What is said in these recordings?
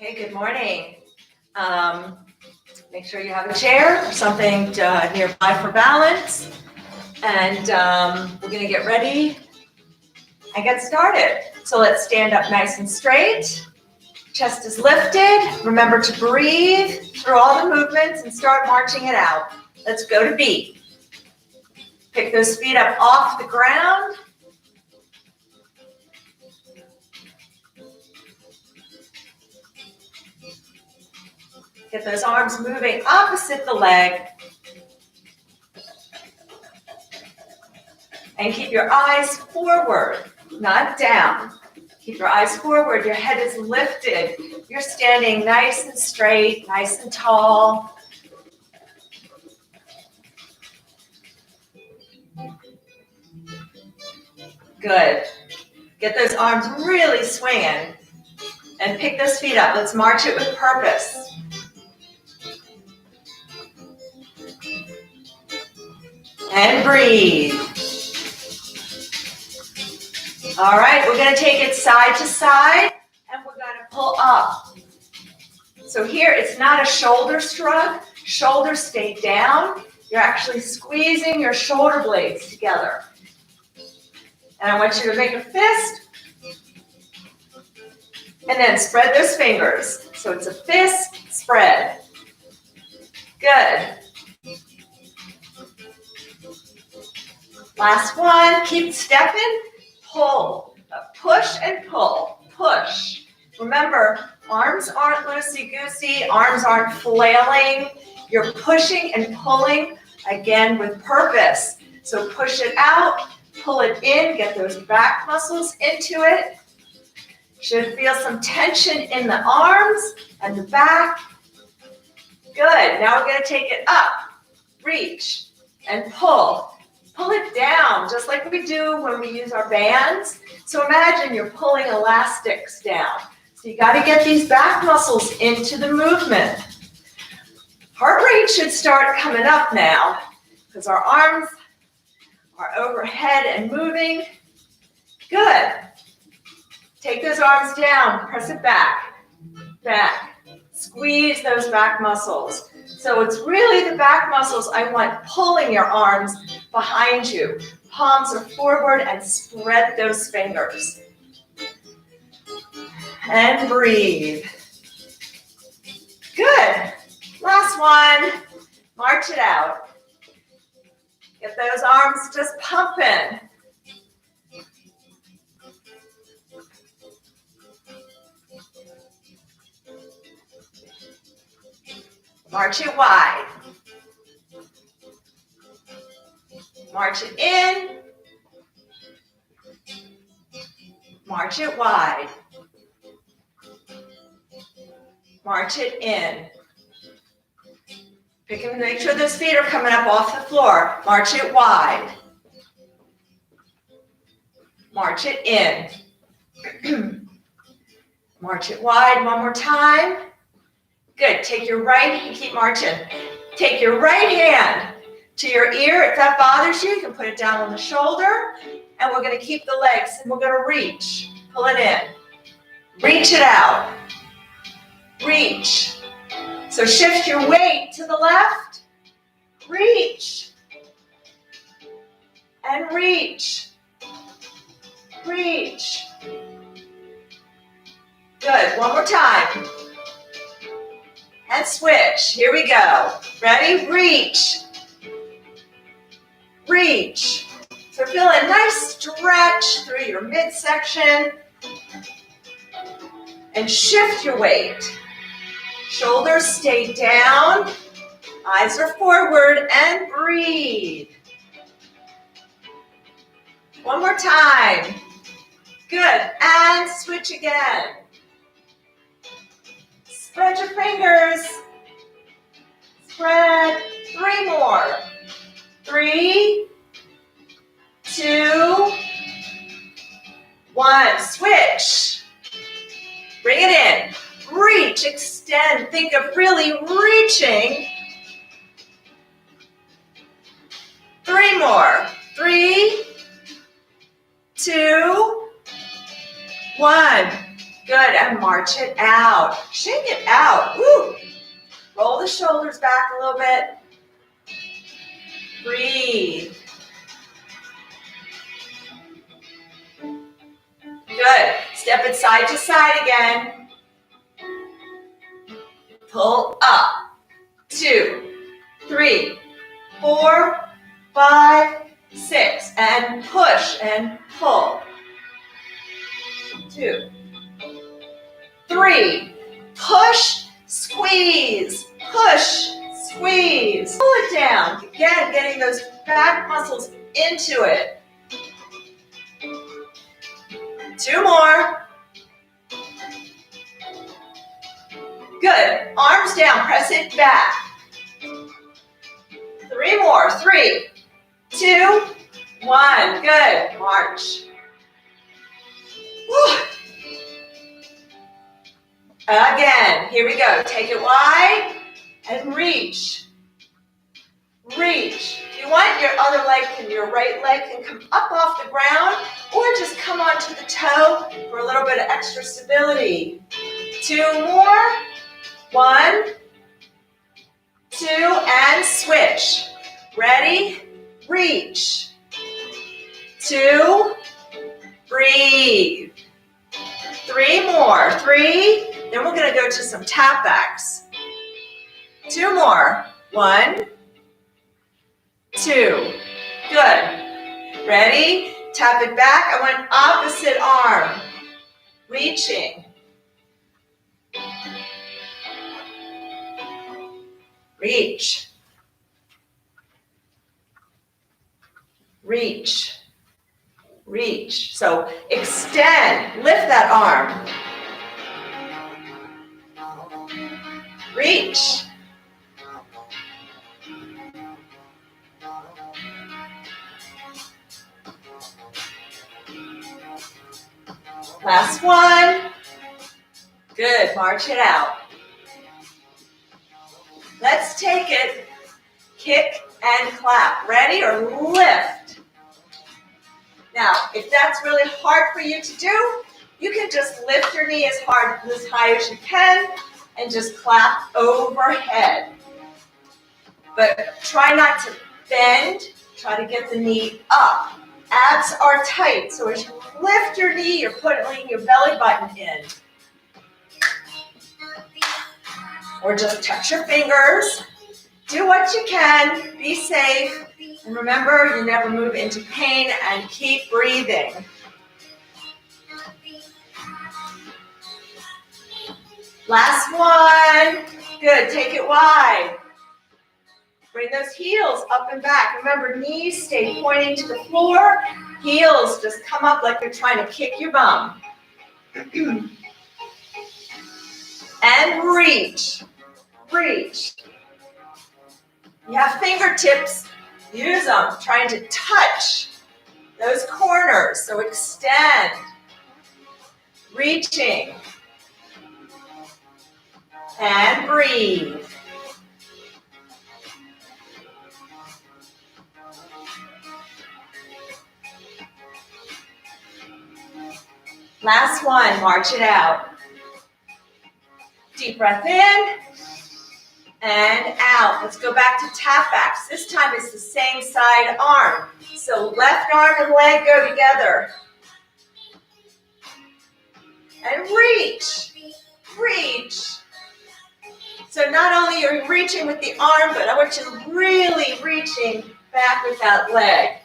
Hey, good morning. Make sure you have a chair or something nearby for balance. And we're gonna get ready and get started. So let's stand up nice and straight. Chest is lifted. Remember to breathe through all the movements and start marching it out. Let's go to B. Pick those feet up off the ground. Get those arms moving opposite the leg. And keep your eyes forward, not down. Keep your eyes forward, your head is lifted. You're standing nice and straight, nice and tall. Good. Get those arms really swinging. And pick those feet up. Let's march it with purpose. And breathe. All right, we're going to take it side to side, and we're going to pull up. So here, it's not a shoulder shrug. Shoulders stay down. You're actually squeezing your shoulder blades together. And I want you to make a fist, and then spread those fingers. So it's a fist spread. Good. Last one, keep stepping, pull, push and pull, push. Remember, arms aren't loosey-goosey, arms aren't flailing. You're pushing and pulling, again, with purpose. So push it out, pull it in, get those back muscles into it. Should feel some tension in the arms and the back. Good, now we're gonna take it up, reach, and pull. Pull it down, just like we do when we use our bands. So imagine you're pulling elastics down. So you gotta get these back muscles into the movement. Heart rate should start coming up now because our arms are overhead and moving. Good. Take those arms down, press it back, back. Squeeze those back muscles. So it's really the back muscles I want pulling your arms behind you. Palms are forward and spread those fingers. And breathe. Good. Last one. March it out. Get those arms just pumping. March it wide. March it in. March it wide. March it in. Pick and make sure those feet are coming up off the floor. March it wide. March it in. March it wide one more time. Good. Take your right, keep marching. Take your right hand to your ear. If that bothers you, you can put it down on the shoulder. And we're going to keep the legs and we're going to reach. Pull it in. Reach it out. Reach. So shift your weight to the left. Reach. And reach. Reach. Good. One more time. And switch. Here we go. Ready? Reach. Reach. So feel a nice stretch through your midsection. And shift your weight. Shoulders stay down. Eyes are forward and breathe. One more time. Good. And switch again. Spread your fingers. Spread. 3 more. 3, 2, 1. Switch. Bring it in. Reach, extend. Think of really reaching. 3 more. 3, 2, 1. Good, and march it out. Shake it out. Woo. Roll the shoulders back a little bit. Breathe. Good. Step it side to side again. Pull up. 2, 3, 4, 5, 6. And push and pull. 2, 3. Push, squeeze. Push, squeeze. Pull it down. Again, getting those back muscles into it. 2 more. Good. Arms down. Press it back. 3 more. 3, 2, 1. Good. March. Whew. Again. Here we go. Take it wide and reach. Reach. If you want, your other leg your right leg can come up off the ground or just come onto the toe for a little bit of extra stability. 2 more. 1, 2, and switch. Ready? Reach. 2, breathe. 3 more. 3. Then we're going to go to some tap backs. 2 more. 1, 2. Good. Ready? Tap it back. I want opposite arm. Reaching. Reach. Reach. Reach. So extend. Lift that arm. Reach. Last one. Good. March it out. Let's take it. Kick and clap. Ready? Or lift. Now, if that's really hard for you to do, you can just lift your knee as high as you can and just clap overhead. But try not to bend. Try to get the knee up. Abs are tight, so as you lift your knee, you're putting your belly button in. Or just touch your fingers. Do what you can. Be safe. And remember, you never move into pain, and keep breathing. Last one. Good. Take it wide. Bring those heels up and back. Remember, knees stay pointing to the floor. Heels just come up like they're trying to kick your bum. And reach. Reach. You have fingertips. Use them. Trying to touch those corners. So extend. Reaching. And breathe. Last one, march it out. Deep breath in and out. Let's go back to tap backs. This time it's the same side arm. So left arm and leg go together. And reach, reach. So not only are you reaching with the arm, but I want you really reaching back with that leg.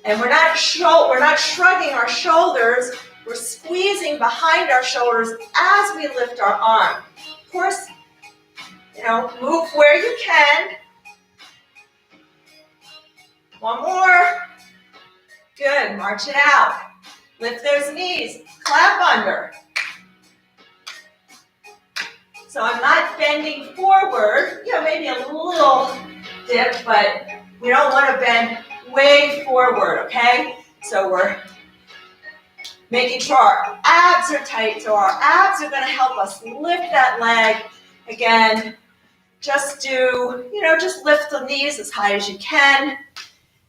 And we're not shrugging our shoulders. We're squeezing behind our shoulders as we lift our arm. Of course, move where you can. One more. Good. March it out. Lift those knees. Clap under. So I'm not bending forward. Maybe a little dip, but we don't want to bend way forward, okay? So we're making sure our abs are tight. So our abs are going to help us lift that leg. Again, just lift the knees as high as you can.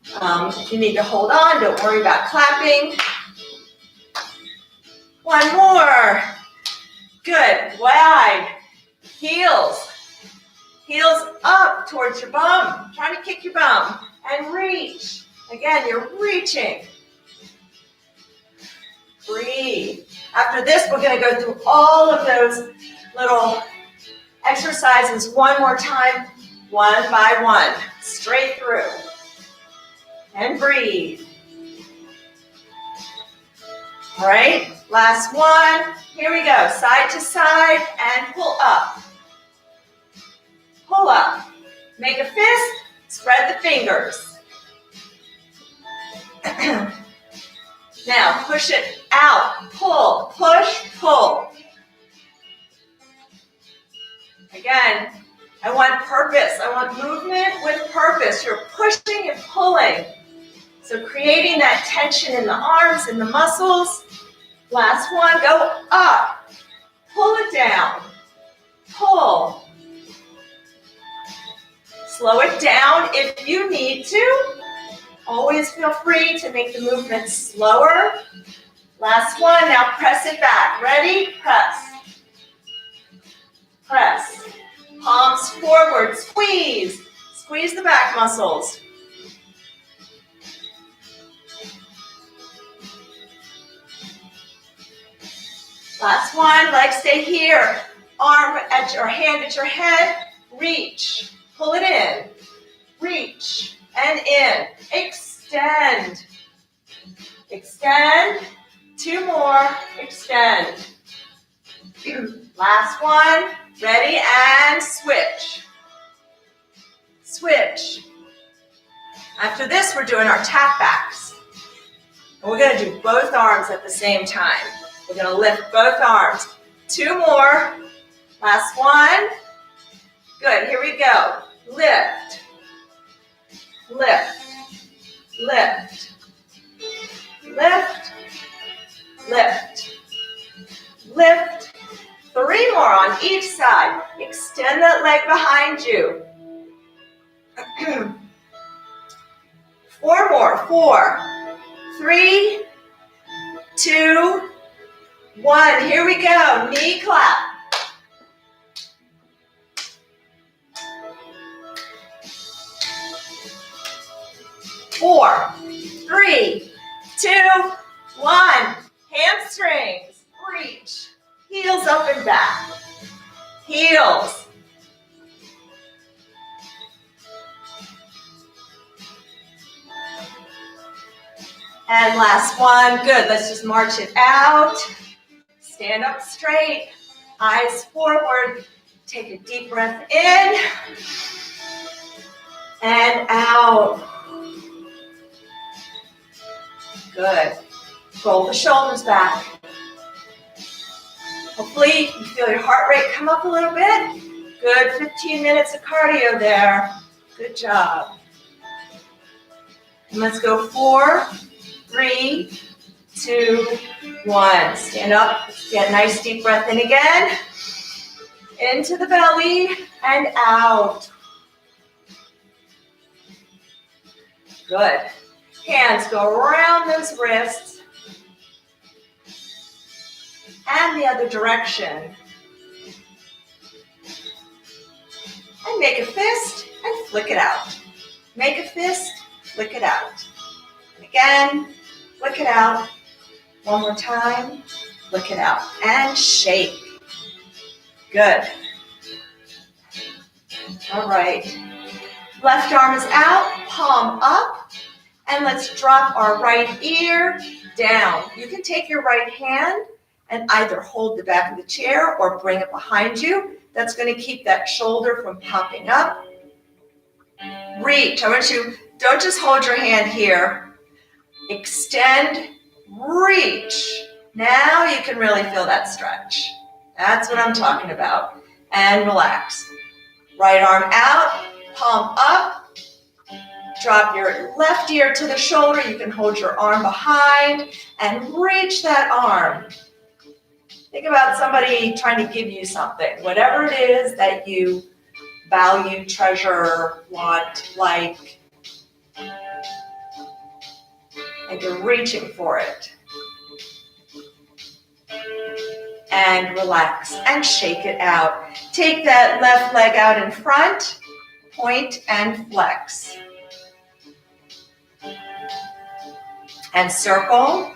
If you need to hold on, don't worry about clapping. One more. Good. Wide. Heels. Heels up towards your bum. Trying to kick your bum. And reach. Again, you're reaching. Breathe. After this, we're going to go through all of those little exercises one more time, one by one, straight through. And breathe. All right, last one. Here we go, side to side and pull up. Pull up. Make a fist, spread the fingers. Now push it out, pull, push, pull. Again, I want purpose. I want movement with purpose. You're pushing and pulling. So creating that tension in the arms and the muscles. Last one, go up. Pull it down. Pull. Slow it down if you need to. Always feel free to make the movement slower. Last one, now press it back. Ready? Press. Press. Palms forward, squeeze. Squeeze the back muscles. Last one, legs stay here. Arm at your hand at your head. Reach. Pull it in. Reach and in. Extend. Extend. Two more. Extend. Last one. Ready and switch. Switch. After this, we're doing our tap backs. And we're going to do both arms at the same time. We're going to lift both arms. Two more. Last one. Good. Here we go. Lift. Lift. Lift. Lift. Lift. Lift. Three more on each side. Extend that leg behind you. Four more. 4, 3, 2, 1. Here we go. Knee clap. Four, 3, 2, 1. Hamstrings. Reach. Heels up and back. Heels. And last one. Good. Let's just march it out. Stand up straight. Eyes forward. Take a deep breath in. And out. Good. Roll the shoulders back. Hopefully you feel your heart rate come up a little bit. Good, 15 minutes of cardio there. Good job. And let's go 4, 3, 2, 1. Stand up, get a nice deep breath in again. Into the belly and out. Good. Hands go around those wrists and the other direction. And make a fist and flick it out. Make a fist, flick it out. And again, flick it out. One more time, flick it out. And shake. Good. All right. Left arm is out, palm up. And let's drop our right ear down. You can take your right hand and either hold the back of the chair or bring it behind you. That's going to keep that shoulder from popping up. Reach. I want you, don't just hold your hand here. Extend, reach. Now you can really feel that stretch. That's what I'm talking about. And relax. Right arm out, palm up. Drop your left ear to the shoulder. You can hold your arm behind and reach that arm. Think about somebody trying to give you something, whatever it is that you value, treasure, want, like. and you're reaching for it. And relax and shake it out. Take that left leg out in front, point and flex. And circle.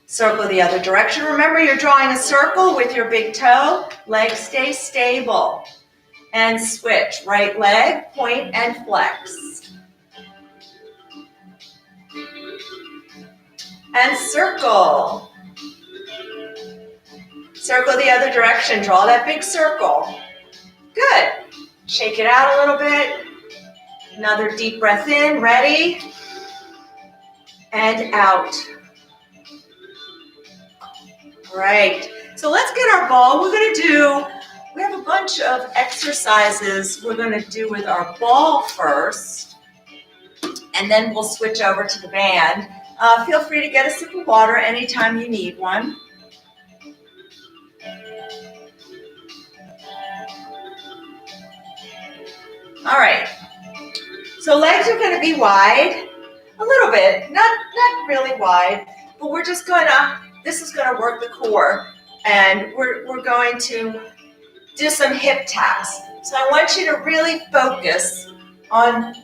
Circle the other direction. Remember, you're drawing a circle with your big toe. Legs stay stable. And switch. Right leg, point and flex. And circle. Circle the other direction. Draw that big circle. Good. Shake it out a little bit. Another deep breath in. Ready? And out. Right. So let's get our ball. We have a bunch of exercises we're going to do with our ball first. And then we'll switch over to the band. Feel free to get a sip of water anytime you need one. All right. So legs are going to be wide, a little bit, not really wide, but this is going to work the core, and we're going to do some hip taps. So I want you to really focus on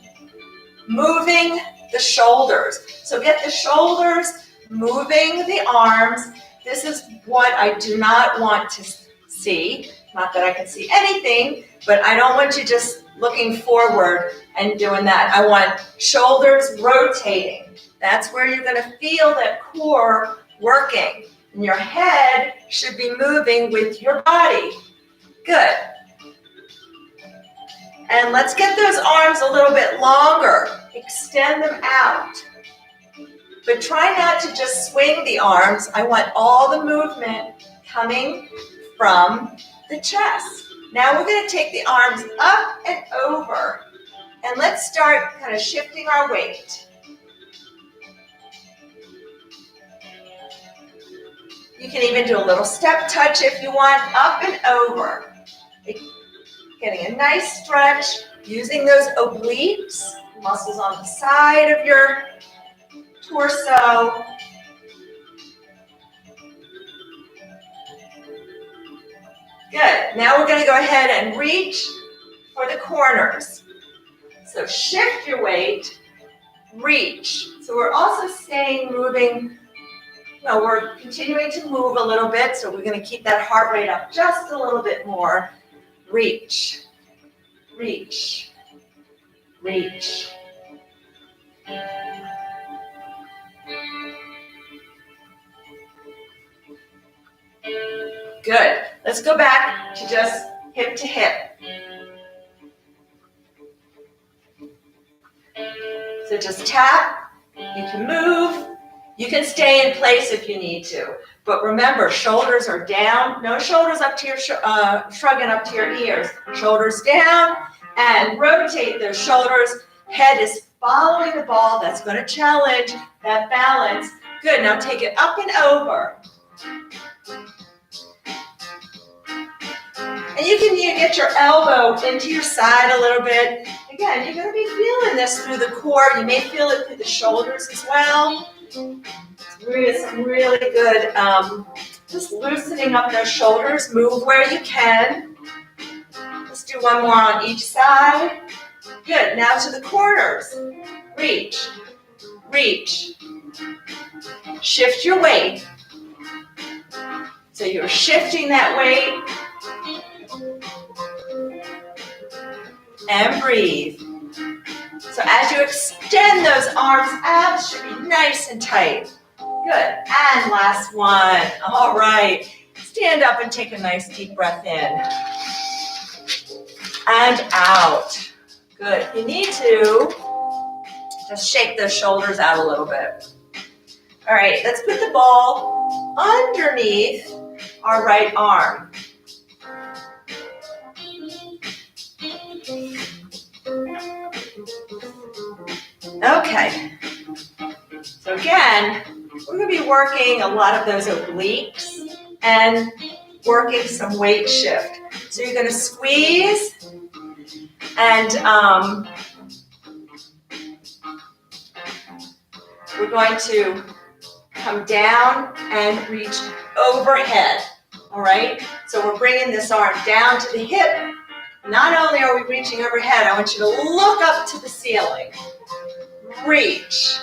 moving the shoulders. So get the shoulders, moving the arms. This is what I do not want to see. Not that I can see anything, but I don't want you just looking forward and doing that. I want shoulders rotating. That's where you're going to feel that core working. And your head should be moving with your body. Good. And let's get those arms a little bit longer. Extend them out. But try not to just swing the arms. I want all the movement coming from the chest. Now we're going to take the arms up and over. And let's start kind of shifting our weight. You can even do a little step touch if you want, up and over. Getting a nice stretch, using those obliques, muscles on the side of your torso. Good. Now we're going to go ahead and reach for the corners. So shift your weight, reach. So we're also moving. No, we're continuing to move a little bit, so we're going to keep that heart rate up just a little bit more. Reach, reach, reach. Good. Let's go back to just hip to hip. So just tap. You can move. You can stay in place if you need to. But remember, shoulders are down. No shoulders up to your shrugging up to your ears. Shoulders down and rotate those shoulders. Head is following the ball. That's going to challenge that balance. Good. Now take it up and over. And you can get your elbow into your side a little bit. Again, you're going to be feeling this through the core. You may feel it through the shoulders as well. It's some really good, just loosening up those shoulders. Move where you can. Let's do one more on each side. Good. Now to the corners. Reach. Reach. Shift your weight. So you're shifting that weight. And breathe. So as you extend those arms, abs should be nice and tight. Good. And last one. All right. Stand up and take a nice deep breath in. And out. Good. If you need to, just shake those shoulders out a little bit. All right. Let's put the ball underneath our right arm. Okay, so again, we're going to be working a lot of those obliques and working some weight shift. So you're going to squeeze and we're going to come down and reach overhead, all right? So we're bringing this arm down to the hip. Not only are we reaching overhead, I want you to look up to the ceiling. Reach.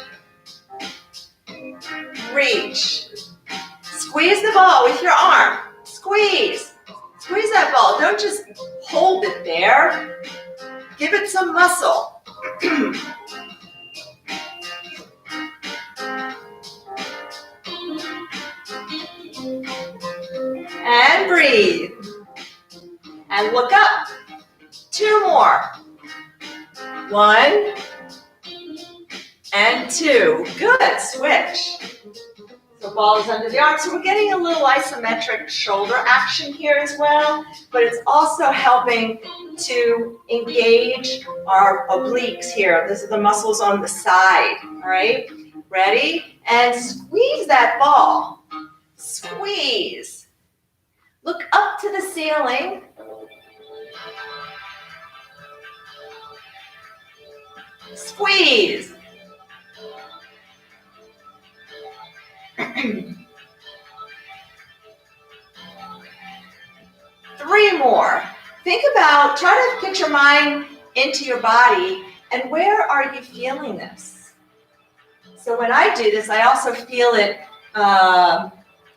Reach. Squeeze the ball with your arm. Squeeze. Squeeze that ball. Don't just hold it there. Give it some muscle. And breathe. And look up. 2 more. 1 and 2. Good. Switch. So ball is under the arm. So we're getting a little isometric shoulder action here as well, but it's also helping to engage our obliques here. These are the muscles on the side, all right? Ready? And squeeze that ball. Squeeze. Look up to the ceiling. Squeeze. 3 more. Think about, try to get your mind into your body, and where are you feeling this? So when I do this, I also feel it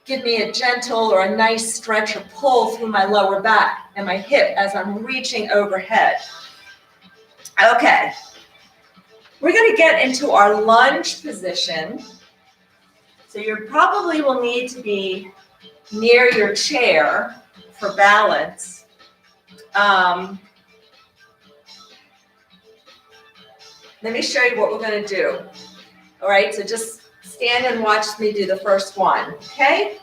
give me a gentle or a nice stretch or pull through my lower back and my hip as I'm reaching overhead. Okay, we're going to get into our lunge position. So you probably will need to be near your chair for balance. Let me show you what we're going to do. All right, so just stand and watch me do the first one, okay?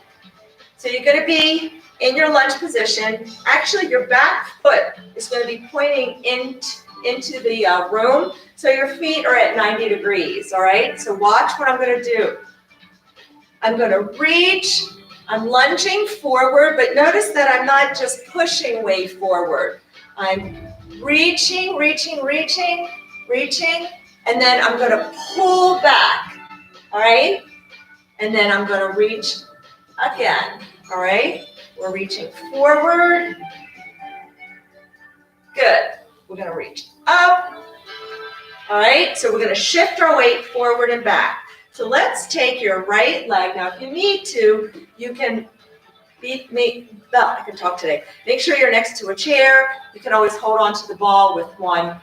So you're going to be in your lunge position. Actually, your back foot is going to be pointing into the room, so your feet are at 90 degrees, all right? So watch what I'm going to do. I'm going to reach. I'm lunging forward, but notice that I'm not just pushing way forward. I'm reaching, reaching, reaching, reaching, and then I'm going to pull back, all right? And then I'm going to reach again, all right? We're reaching forward. Good. We're going to reach up, all right? So we're going to shift our weight forward and back. So let's take your right leg. Now, if you need to, you can I can talk today. Make sure you're next to a chair. You can always hold on to the ball with one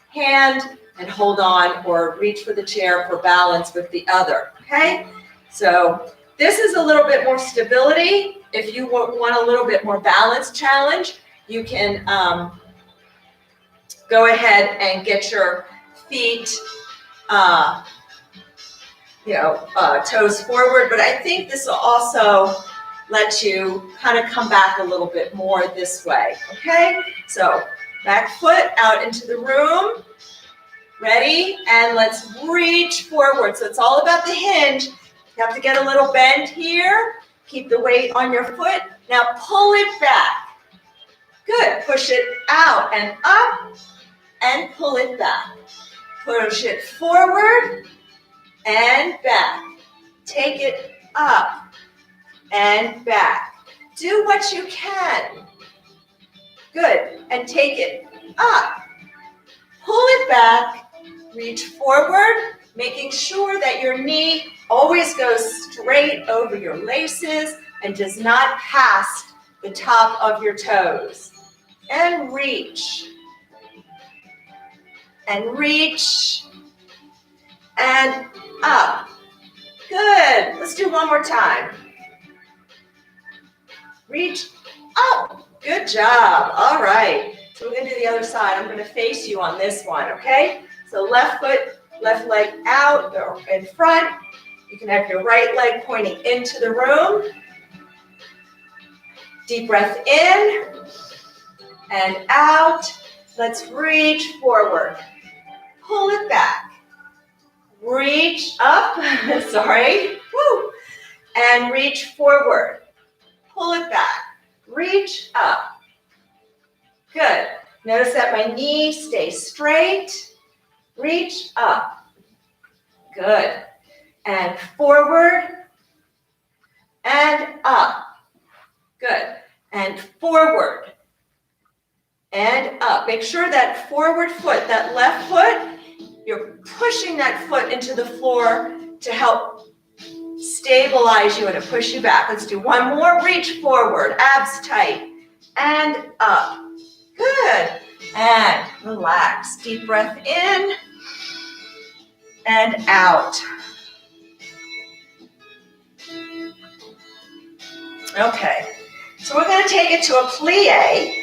hand and hold on or reach for the chair for balance with the other, okay? So this is a little bit more stability. If you want a little bit more balance challenge, you can go ahead and get your feet toes forward, but I think this will also let you kind of come back a little bit more this way, okay? So back foot out into the room, ready? And let's reach forward. So it's all about the hinge. You have to get a little bend here. Keep the weight on your foot. Now pull it back. Good, push it out and up and pull it back. Push it forward and back. Take it up and back. Do what you can. Good. And take it up. Pull it back. Reach forward, making sure that your knee always goes straight over your laces and does not pass the top of your toes. And reach. And reach. And up. Good. Let's do one more time. Reach up. Good job. All right. So we're going to do the other side. I'm going to face you on this one, okay? So left foot, left leg out or in front. You can have your right leg pointing into the room. Deep breath in and out. Let's reach forward. Pull it back. Reach up, sorry, woo, and reach forward. Pull it back, reach up. Good. Notice that my knee stays straight. Reach up. Good. and forward and up. Good. And forward and up. Make sure that forward foot, that left foot, you're pushing that foot into the floor to help stabilize you and to push you back. Let's do one more. Reach forward, abs tight, and up. Good. And relax. Deep breath in and out. Okay. So we're going to take it to a plie.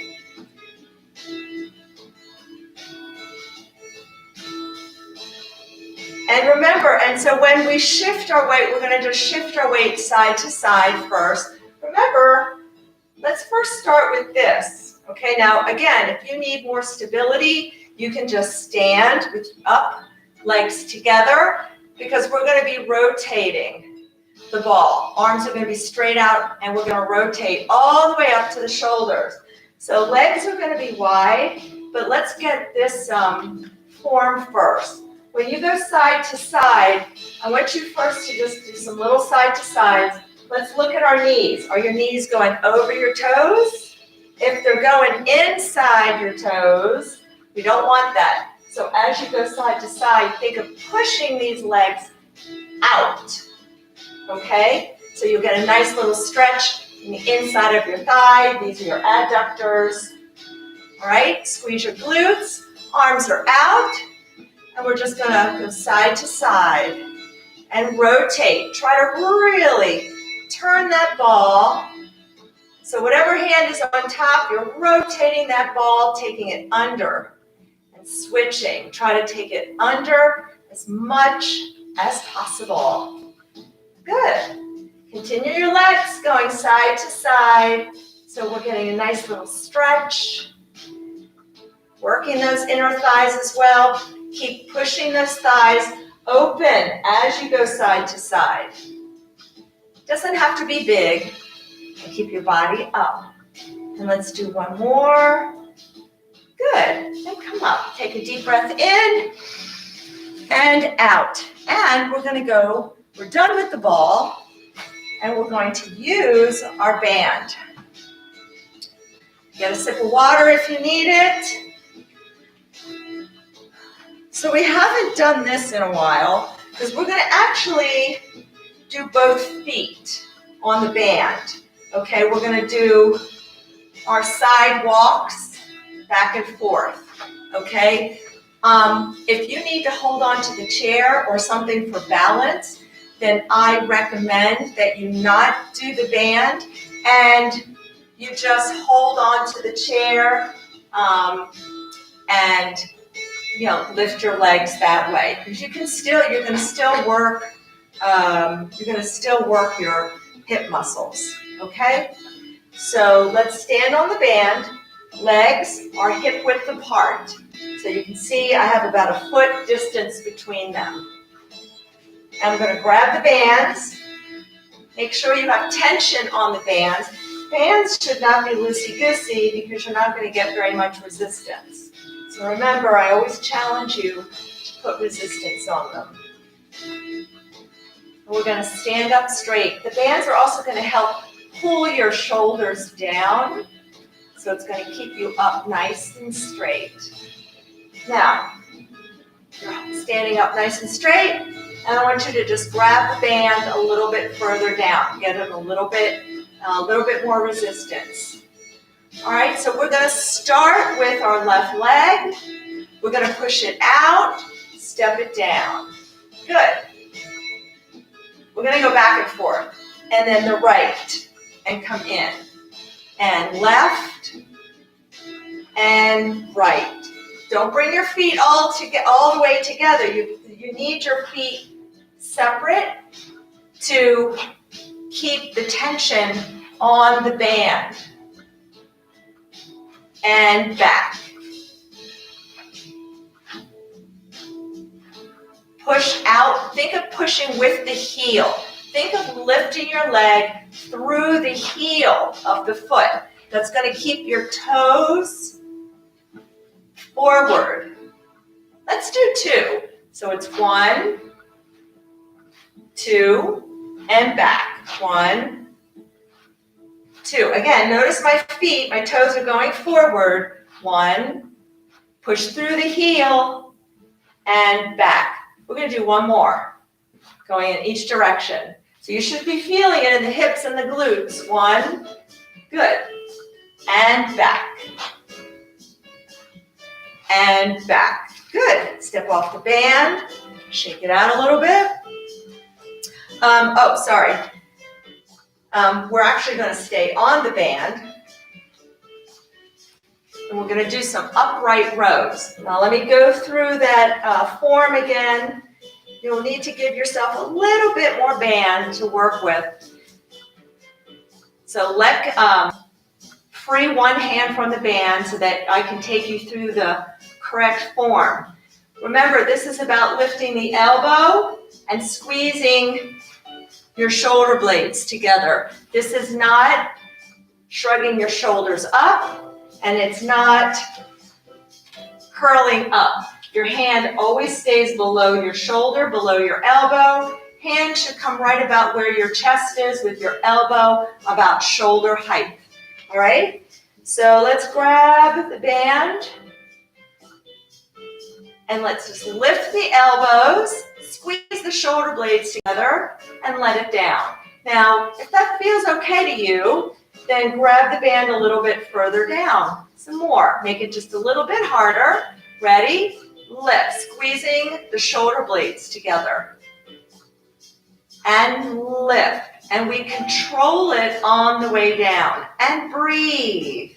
And remember, and so when we shift our weight, we're going to just shift our weight side to side first. Remember, let's first start with this. Okay, now again, if you need more stability, you can just stand with up, legs together, because we're going to be rotating the ball. Arms are going to be straight out, and we're going to rotate all the way up to the shoulders. So legs are going to be wide, but let's get this form first. When you go side to side, I want you first to just do some little side to sides. Let's look at our knees. Are your knees going over your toes? If they're going inside your toes, we don't want that. So as you go side to side, think of pushing these legs out, okay? So you'll get a nice little stretch in the inside of your thigh. These are your adductors, all right? Squeeze your glutes, arms are out. And we're just gonna go side to side and rotate. Try to really turn that ball. So whatever hand is on top, you're rotating that ball, taking it under and switching. Try to take it under as much as possible. Good. Continue your legs going side to side. So we're getting a nice little stretch. Working those inner thighs as well. Keep pushing those thighs open as you go side to side. Doesn't have to be big. And keep your body up. And let's do one more. Good. And come up. Take a deep breath in and out. And we're going to go, we're done with the ball, and we're going to use our band. Get a sip of water if you need it. So we haven't done this in a while because we're going to actually do both feet on the band. Okay, we're going to do our side walks back and forth. Okay, if you need to hold on to the chair or something for balance, then I recommend that you not do the band and you just hold on to the chair and lift your legs that way, because you're going to still work your hip muscles, okay? So let's stand on the band. Legs are hip width apart. So you can see I have about a foot distance between them. And I'm going to grab the bands. Make sure you have tension on the bands. Bands should not be loosey-goosey because you're not going to get very much resistance. So remember, I always challenge you to put resistance on them. And we're going to stand up straight. The bands are also going to help pull your shoulders down. So it's going to keep you up nice and straight. Now, you're standing up nice and straight, and I want you to just grab the band a little bit further down. Get it a little bit more resistance. All right, so we're going to start with our left leg. We're going to push it out, step it down. Good. We're going to go back and forth. And then the right, and come in. And left, and right. Don't bring your feet all the way together. You need your feet separate to keep the tension on the band. And back. Push out. Think of pushing with the heel. Think of lifting your leg through the heel of the foot. That's going to keep your toes forward. Let's do two. So it's 1, 2, and back. 1, 2. Again, notice my feet, my toes are going forward. 1, push through the heel, and back. We're going to do one more, going in each direction. So you should be feeling it in the hips and the glutes. 1, good, and back. And back. Good. Step off the band. Shake it out a little bit. We're actually going to stay on the band. And we're going to do some upright rows. Now let me go through that form again. You'll need to give yourself a little bit more band to work with. So free one hand from the band so that I can take you through the correct form. Remember, this is about lifting the elbow and squeezing your shoulder blades together. This is not shrugging your shoulders up, and it's not curling up. Your hand always stays below your shoulder, below your elbow. Hand should come right about where your chest is with your elbow about shoulder height. All right? So let's grab the band. And let's just lift the elbows, squeeze the shoulder blades together, and let it down. Now, if that feels okay to you, then grab the band a little bit further down. Some more. Make it just a little bit harder. Ready? Lift, squeezing the shoulder blades together. And lift. And we control it on the way down. And breathe.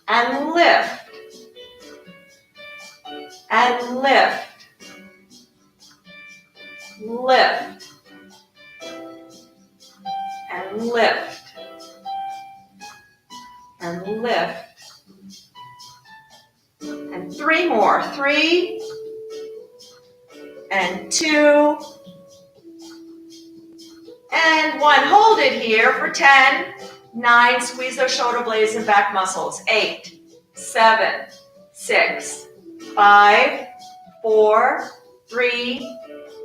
And lift. And lift. Lift. And lift. And lift. And 3 more. 3 and 2 and 1. Hold it here for 10, 9. Squeeze those shoulder blades and back muscles. 8, 7, 6, 5, 4, 3,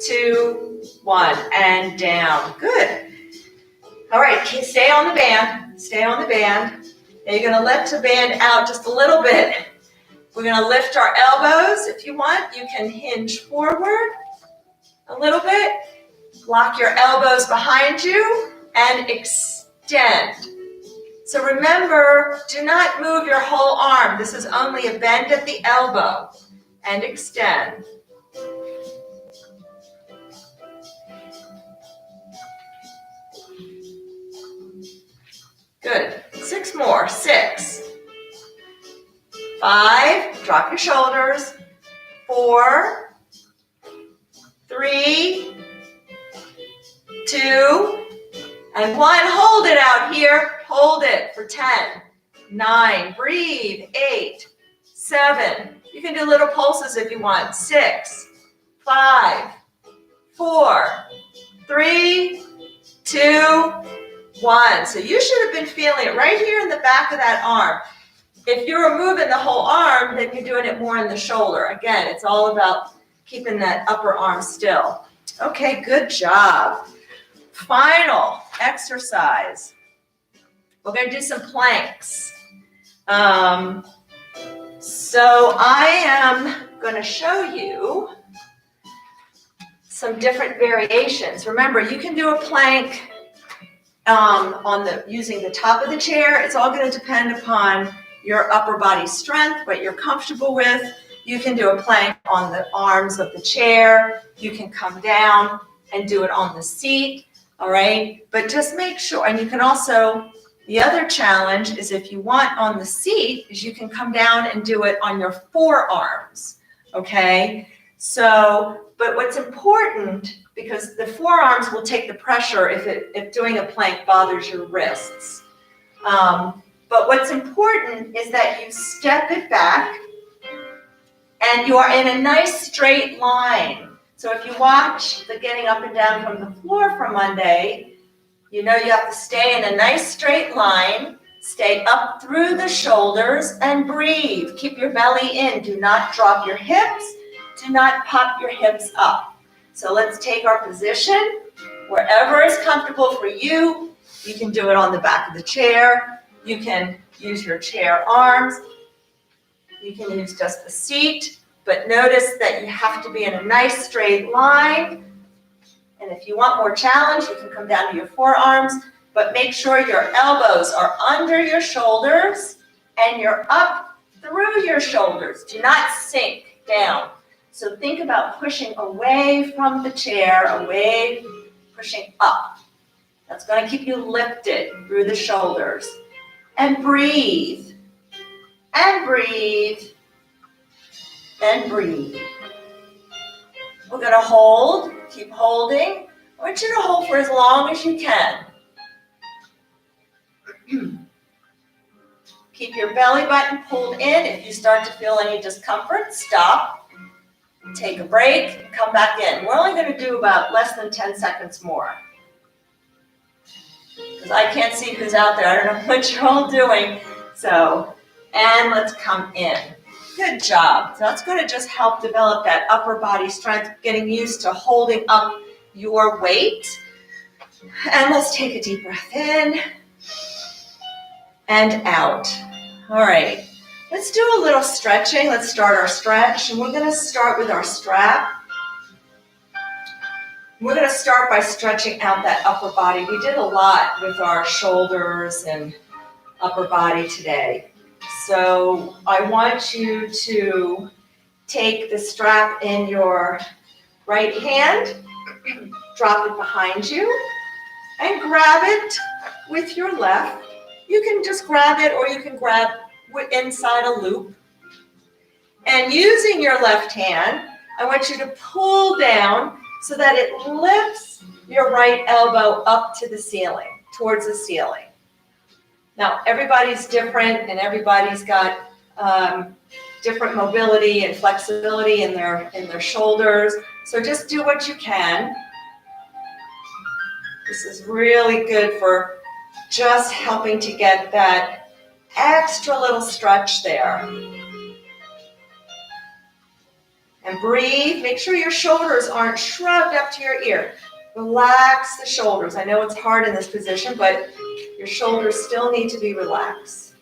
2, 1, and down. Good. All right, stay on the band. Stay on the band. Now you're going to let the band out just a little bit. We're going to lift our elbows. If you want, you can hinge forward a little bit. Lock your elbows behind you and extend. So remember, do not move your whole arm. This is only a bend at the elbow. And extend. Good. 6 more. 6. 5. Drop your shoulders. 4. 3. 2. And 1. Hold it out here. Hold it for 10. 9. Breathe. 8. 7. You can do little pulses if you want. 6. 5. 4. 3. 2. 1. So you should have been feeling it right here in the back of that arm. If you're moving the whole arm, then you're doing it more in the shoulder. Again, it's all about keeping that upper arm still. Okay, good job. Final exercise. We're going to do some planks. So I am going to show you some different variations. Remember, you can do a plank using the top of the chair. It's all going to depend upon your upper body strength, what you're comfortable with. You can do a plank on the arms of the chair. You can come down and do it on the seat, all right? But just make sure, and you can also, the other challenge is if you want on the seat, is you can come down and do it on your forearms, okay? So, but what's important, because the forearms will take the pressure if doing a plank bothers your wrists. But what's important is that you step it back and you are in a nice straight line. So if you watch the getting up and down from the floor for Monday, you know you have to stay in a nice straight line, stay up through the shoulders and breathe. Keep your belly in. Do not drop your hips. Do not pop your hips up. So let's take our position wherever is comfortable for you. You can do it on the back of the chair. You can use your chair arms. You can use just the seat, but notice that you have to be in a nice straight line. And if you want more challenge, you can come down to your forearms, but make sure your elbows are under your shoulders and you're up through your shoulders. Do not sink down. So think about pushing away from the chair, pushing up. That's going to keep you lifted through the shoulders. And breathe. And breathe. And breathe. We're going to hold. Keep holding. I want you to hold for as long as you can. Keep your belly button pulled in. If you start to feel any discomfort, stop. Take a break and come back in. We're only going to do about less than 10 seconds more. Because I can't see who's out there. I don't know what you're all doing. So, and let's come in. Good job. So that's going to just help develop that upper body strength, getting used to holding up your weight. And let's take a deep breath in and out. All right. Let's do a little stretching. Let's start our stretch. And we're going to start with our strap. We're going to start by stretching out that upper body. We did a lot with our shoulders and upper body today. So I want you to take the strap in your right hand, drop it behind you, and grab it with your left. You can just grab it or you can grab inside a loop. And using your left hand, I want you to pull down so that it lifts your right elbow up to the ceiling, towards the ceiling. Now, everybody's different and everybody's got different mobility and flexibility in their shoulders. So just do what you can. This is really good for just helping to get that extra little stretch there. And breathe. Make sure your shoulders aren't shrugged up to your ear. Relax the shoulders. I know it's hard in this position, but your shoulders still need to be relaxed.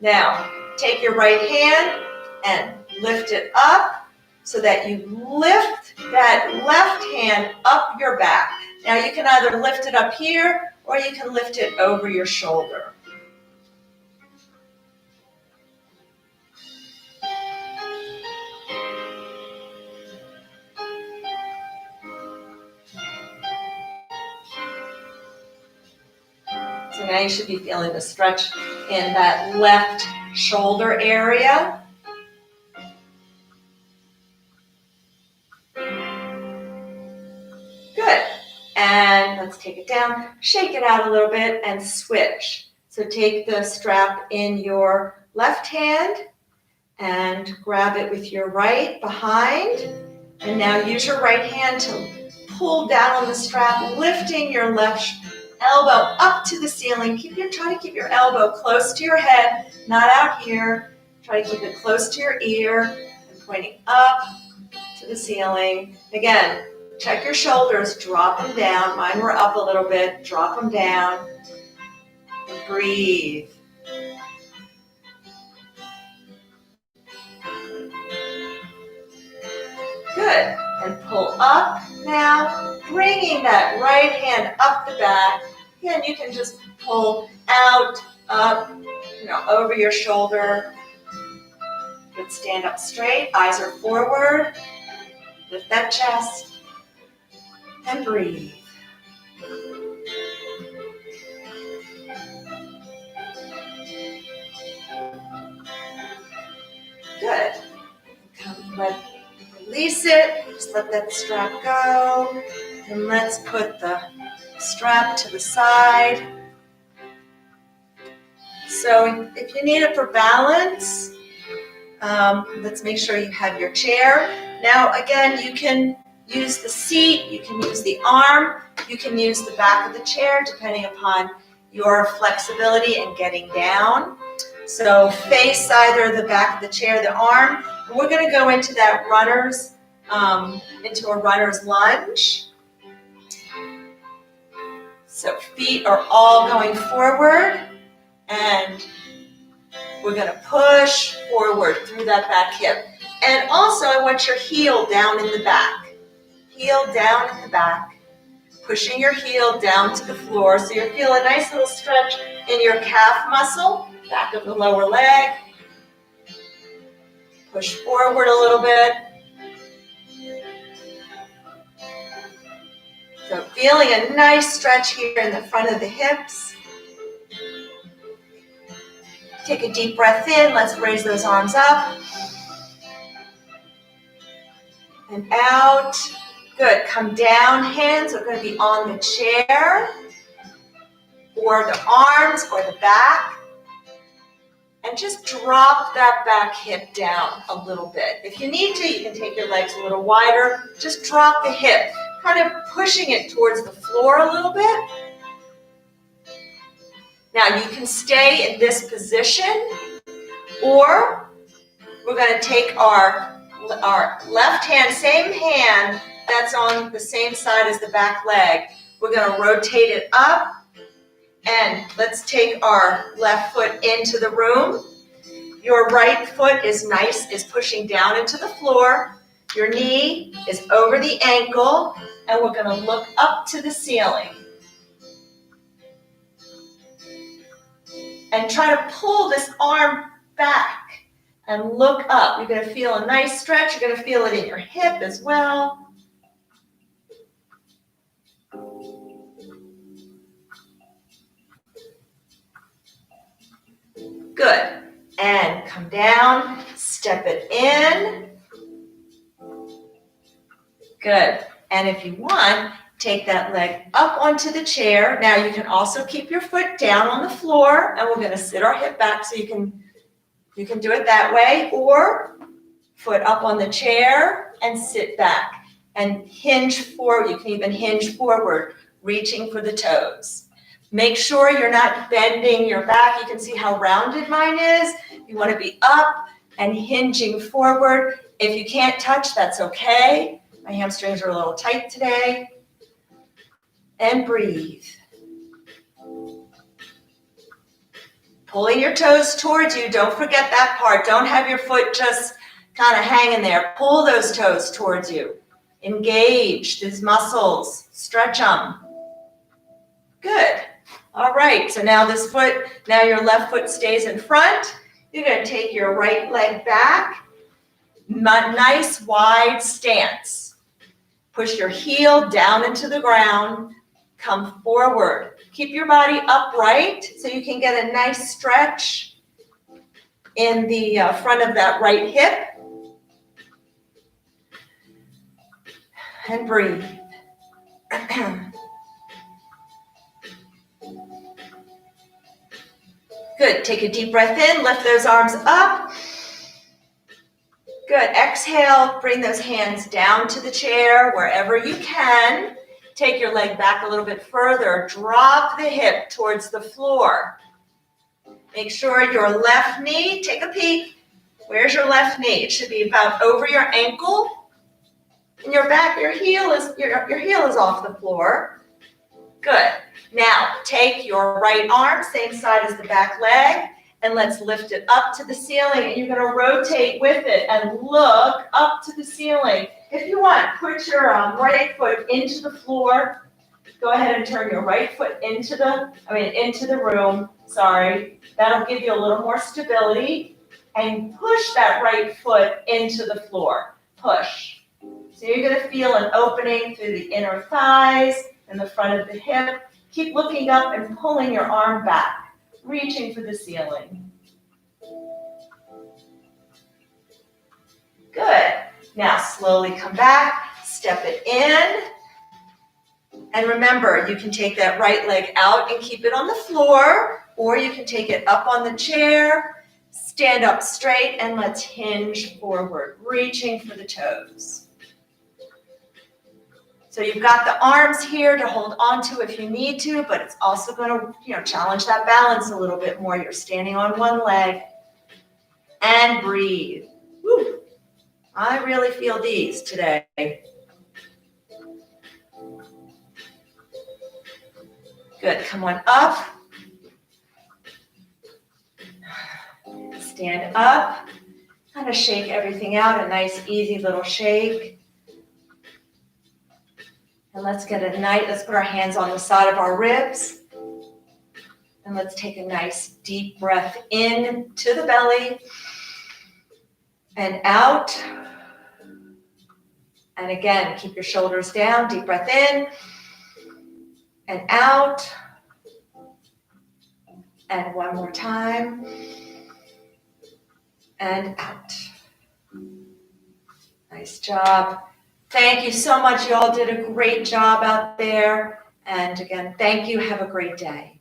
Now, take your right hand and lift it up so that you lift that left hand up your back. Now, you can either lift it up here or you can lift it over your shoulder. So now you should be feeling the stretch in that left shoulder area. Good. And let's take it down, shake it out a little bit, and switch. So take the strap in your left hand and grab it with your right behind. And now use your right hand to pull down on the strap, lifting your left elbow up to the ceiling. Try to keep your elbow close to your head, not out here. Try to keep it close to your ear and pointing up to the ceiling. Again, check your shoulders, drop them down. Mine were up a little bit. Drop them down and breathe. Good. And pull up now, bringing that right hand up the back. Again, you can just pull out, up, over your shoulder. Good. Stand up straight, eyes are forward. Lift that chest and breathe. Good. Release it, just let that strap go, and let's put the strap to the side. So if you need it for balance, let's make sure you have your chair. Now again, you can use the seat, you can use the arm, you can use the back of the chair depending upon your flexibility and getting down. So face either the back of the chair, the arm. And we're going to go into that runner's into a runner's lunge. So feet are all going forward, and we're going to push forward through that back hip. And also I want your heel down in the back. Heel down in the back. Pushing your heel down to the floor so you feel a nice little stretch in your calf muscle, back of the lower leg. Push forward a little bit. So feeling a nice stretch here in the front of the hips. Take a deep breath in. Let's raise those arms up. And out. Good. Come down. Hands are going to be on the chair or the arms or the back. And just drop that back hip down a little bit. If you need to, you can take your legs a little wider. Just drop the hip, kind of pushing it towards the floor a little bit. Now you can stay in this position, or we're going to take our left hand, same hand that's on the same side as the back leg. We're going to rotate it up, and let's take our left foot into the room. Your right foot is pushing down into the floor. Your knee is over the ankle, and we're going to look up to the ceiling. And try to pull this arm back and look up. You're going to feel a nice stretch. You're going to feel it in your hip as well. Good. And come down, step it in. Good. And if you want, take that leg up onto the chair. Now you can also keep your foot down on the floor, and we're going to sit our hip back so you can do it that way, or foot up on the chair and sit back and hinge forward. You can even hinge forward, reaching for the toes. Make sure you're not bending your back. You can see how rounded mine is. You want to be up and hinging forward. If you can't touch, that's okay. My hamstrings are a little tight today. And breathe. Pulling your toes towards you. Don't forget that part. Don't have your foot just kind of hanging there. Pull those toes towards you. Engage these muscles. Stretch them. Good. All right. So now your left foot stays in front. You're going to take your right leg back. Nice wide stance. Push your heel down into the ground. Come forward. Keep your body upright so you can get a nice stretch in the front of that right hip. And breathe. Good. Take a deep breath in. Lift those arms up. Good. Exhale. Bring those hands down to the chair wherever you can. Take your leg back a little bit further. Drop the hip towards the floor. Make sure your left knee, take a peek. Where's your left knee? It should be about over your ankle. And your back, your heel is off the floor. Good. Now, take your right arm, same side as the back leg, and let's lift it up to the ceiling. And you're going to rotate with it and look up to the ceiling. If you want, put your right foot into the floor. Go ahead and turn your right foot into the room. Sorry. That'll give you a little more stability. And push that right foot into the floor. Push. So you're going to feel an opening through the inner thighs and the front of the hip. Keep looking up and pulling your arm back, reaching for the ceiling. Good. Now slowly come back, step it in. And remember, you can take that right leg out and keep it on the floor, or you can take it up on the chair, stand up straight, and let's hinge forward, reaching for the toes. So you've got the arms here to hold on to if you need to, but it's also going to, challenge that balance a little bit more. You're standing on one leg. And breathe. Woo. I really feel these today. Good, come on up. Stand up. Kind of shake everything out, a nice easy little shake. And let's put our hands on the side of our ribs. And let's take a nice deep breath in to the belly and out. And again, keep your shoulders down, deep breath in and out. And one more time. And out. Nice job. Thank you so much. You all did a great job out there. And again, thank you. Have a great day.